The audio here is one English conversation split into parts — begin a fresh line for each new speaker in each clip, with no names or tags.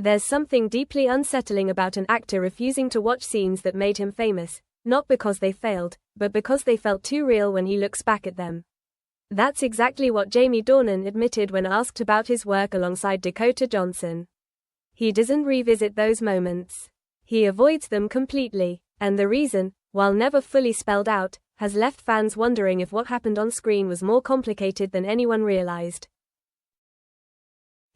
There's something deeply unsettling about an actor refusing to watch scenes that made him famous, not because they failed, but because they felt too real when he looks back at them. That's exactly what Jamie Dornan admitted when asked about his work alongside Dakota Johnson. He doesn't revisit those moments. He avoids them completely, and the reason, while never fully spelled out, has left fans wondering if what happened on screen was more complicated than anyone realized.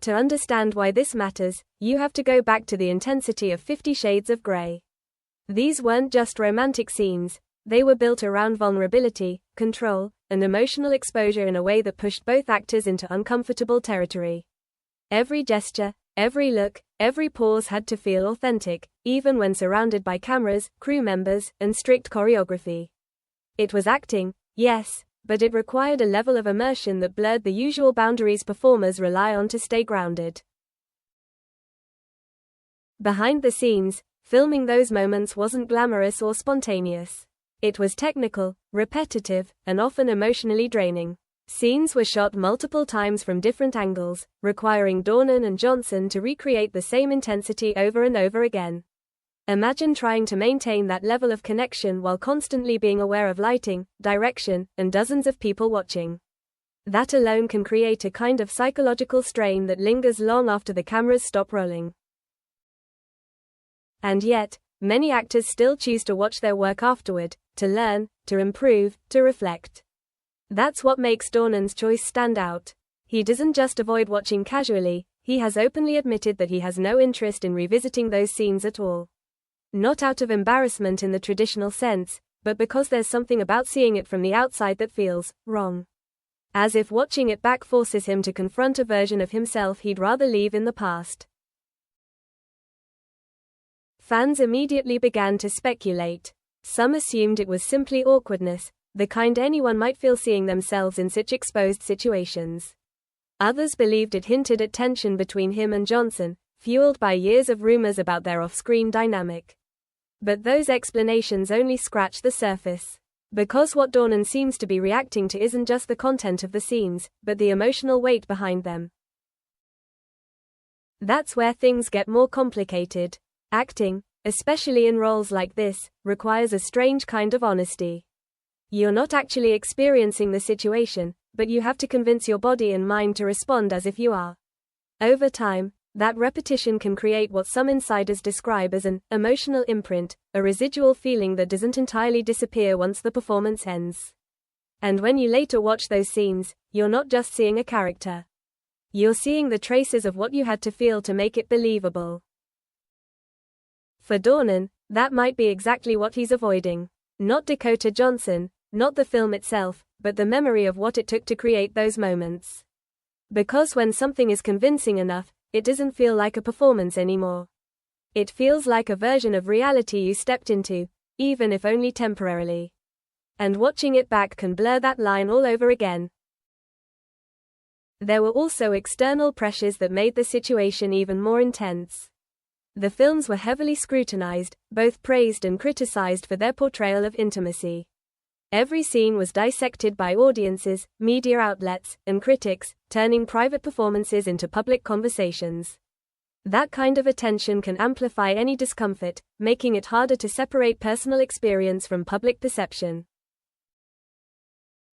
To understand why this matters, you have to go back to the intensity of 50 Shades of Grey. These weren't just romantic scenes, they were built around vulnerability, control, and emotional exposure in a way that pushed both actors into uncomfortable territory. Every gesture, every look, every pause had to feel authentic, even when surrounded by cameras, crew members, and strict choreography. It was acting, yes, but it required a level of immersion that blurred the usual boundaries performers rely on to stay grounded. Behind the scenes, filming those moments wasn't glamorous or spontaneous. It was technical, repetitive, and often emotionally draining. Scenes were shot multiple times from different angles, requiring Dornan and Johnson to recreate the same intensity over and over again. Imagine trying to maintain that level of connection while constantly being aware of lighting, direction, and dozens of people watching. That alone can create a kind of psychological strain that lingers long after the cameras stop rolling. And yet, many actors still choose to watch their work afterward, to learn, to improve, to reflect. That's what makes Dornan's choice stand out. He doesn't just avoid watching casually, he has openly admitted that he has no interest in revisiting those scenes at all. Not out of embarrassment in the traditional sense, but because there's something about seeing it from the outside that feels wrong. As if watching it back forces him to confront a version of himself he'd rather leave in the past. Fans immediately began to speculate. Some assumed it was simply awkwardness, the kind anyone might feel seeing themselves in such exposed situations. Others believed it hinted at tension between him and Johnson, fueled by years of rumors about their off-screen dynamic. But those explanations only scratch the surface. Because what Dornan seems to be reacting to isn't just the content of the scenes, but the emotional weight behind them. That's where things get more complicated. Acting, especially in roles like this, requires a strange kind of honesty. You're not actually experiencing the situation, but you have to convince your body and mind to respond as if you are. Over time, that repetition can create what some insiders describe as an emotional imprint, a residual feeling that doesn't entirely disappear once the performance ends. And when you later watch those scenes, you're not just seeing a character. You're seeing the traces of what you had to feel to make it believable. For Dornan, that might be exactly what he's avoiding. Not Dakota Johnson, not the film itself, but the memory of what it took to create those moments. Because when something is convincing enough, it doesn't feel like a performance anymore. It feels like a version of reality you stepped into, even if only temporarily. And watching it back can blur that line all over again. There were also external pressures that made the situation even more intense. The films were heavily scrutinized, both praised and criticized for their portrayal of intimacy. Every scene was dissected by audiences, media outlets, and critics, turning private performances into public conversations. That kind of attention can amplify any discomfort, making it harder to separate personal experience from public perception.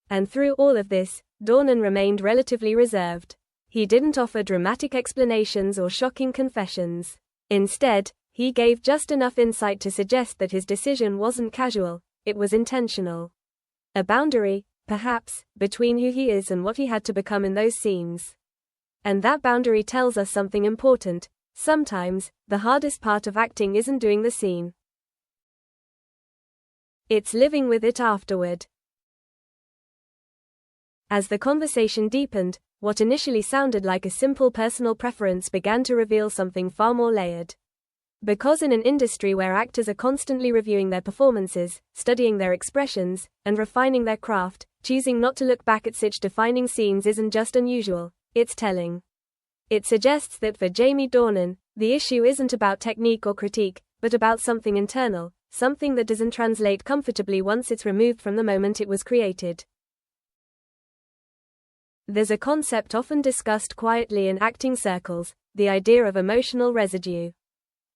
And through all of this, Dornan remained relatively reserved. He didn't offer dramatic explanations or shocking confessions. Instead, he gave just enough insight to suggest that his decision wasn't casual, it was intentional. A boundary, perhaps, between who he is and what he had to become in those scenes. And that boundary tells us something important. Sometimes, the hardest part of acting isn't doing the scene. It's living with it afterward. As the conversation deepened, what initially sounded like a simple personal preference began to reveal something far more layered. Because in an industry where actors are constantly reviewing their performances, studying their expressions, and refining their craft, choosing not to look back at such defining scenes isn't just unusual, it's telling. It suggests that for Jamie Dornan, the issue isn't about technique or critique, but about something internal, something that doesn't translate comfortably once it's removed from the moment it was created. There's a concept often discussed quietly in acting circles, the idea of emotional residue.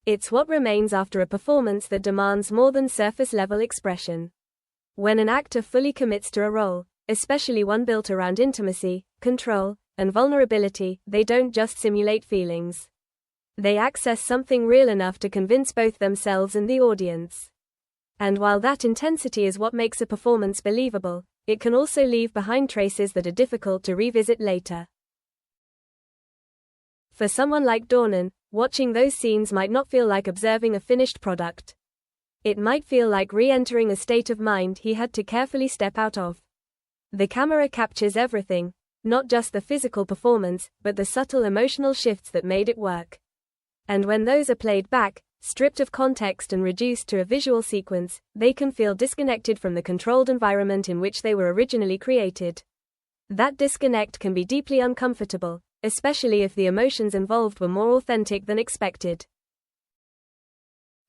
It's what remains after a performance that demands more than surface-level expression. When an actor fully commits to a role, especially one built around intimacy, control, and vulnerability, they don't just simulate feelings. They access something real enough to convince both themselves and the audience. And while that intensity is what makes a performance believable, it can also leave behind traces that are difficult to revisit later. For someone like Dornan, watching those scenes might not feel like observing a finished product. It might feel like re-entering a state of mind he had to carefully step out of. The camera captures everything, not just the physical performance, but the subtle emotional shifts that made it work. And when those are played back, stripped of context and reduced to a visual sequence, they can feel disconnected from the controlled environment in which they were originally created. That disconnect can be deeply uncomfortable, especially if the emotions involved were more authentic than expected.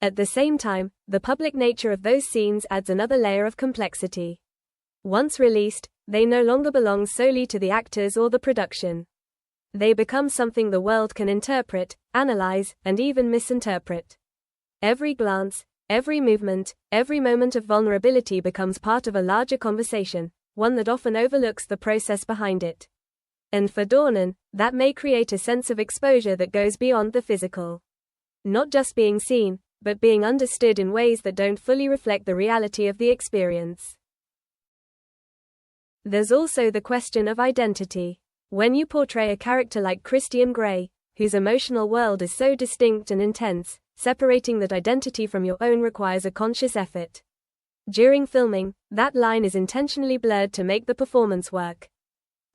At the same time, the public nature of those scenes adds another layer of complexity. Once released, they no longer belong solely to the actors or the production. They become something the world can interpret, analyze, and even misinterpret. Every glance, every movement, every moment of vulnerability becomes part of a larger conversation, one that often overlooks the process behind it. And for Dornan, that may create a sense of exposure that goes beyond the physical. Not just being seen, but being understood in ways that don't fully reflect the reality of the experience. There's also the question of identity. When you portray a character like Christian Grey, whose emotional world is so distinct and intense, separating that identity from your own requires a conscious effort. During filming, that line is intentionally blurred to make the performance work.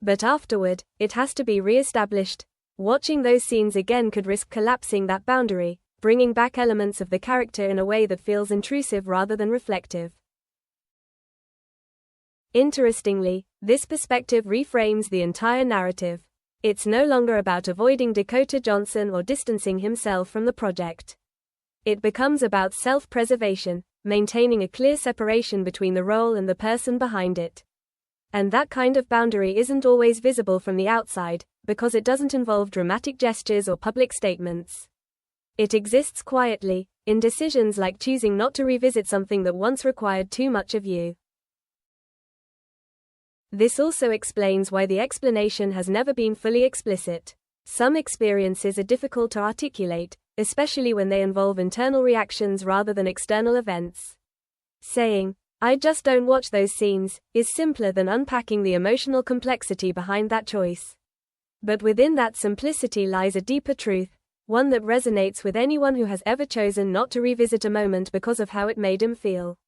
But afterward, it has to be re-established. Watching those scenes again could risk collapsing that boundary, bringing back elements of the character in a way that feels intrusive rather than reflective. Interestingly, this perspective reframes the entire narrative. It's no longer about avoiding Dakota Johnson or distancing himself from the project. It becomes about self-preservation, maintaining a clear separation between the role and the person behind it. And that kind of boundary isn't always visible from the outside, because it doesn't involve dramatic gestures or public statements. It exists quietly, in decisions like choosing not to revisit something that once required too much of you. This also explains why the explanation has never been fully explicit. Some experiences are difficult to articulate, especially when they involve internal reactions rather than external events. Saying, "I just don't watch those scenes," is simpler than unpacking the emotional complexity behind that choice. But within that simplicity lies a deeper truth, one that resonates with anyone who has ever chosen not to revisit a moment because of how it made him feel.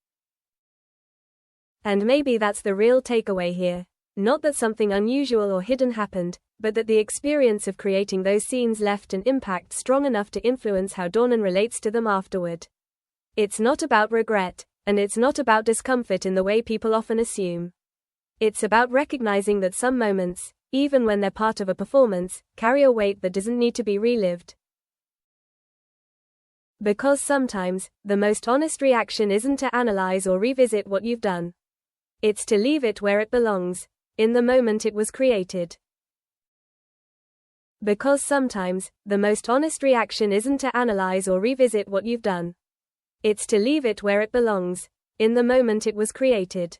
And maybe that's the real takeaway here. Not that something unusual or hidden happened, but that the experience of creating those scenes left an impact strong enough to influence how Dornan relates to them afterward. It's not about regret, and it's not about discomfort in the way people often assume. It's about recognizing that some moments, even when they're part of a performance, carry a weight that doesn't need to be relived. Because sometimes, the most honest reaction isn't to analyze or revisit what you've done. It's to leave it where it belongs, in the moment it was created. Because sometimes, the most honest reaction isn't to analyze or revisit what you've done. It's to leave it where it belongs, in the moment it was created.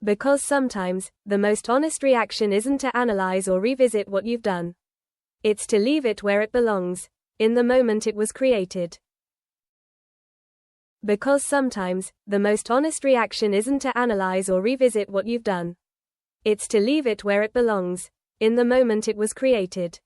Because sometimes, the most honest reaction isn't to analyze or revisit what you've done. It's to leave it where it belongs, in the moment it was created. Because sometimes, the most honest reaction isn't to analyze or revisit what you've done. It's to leave it where it belongs, in the moment it was created.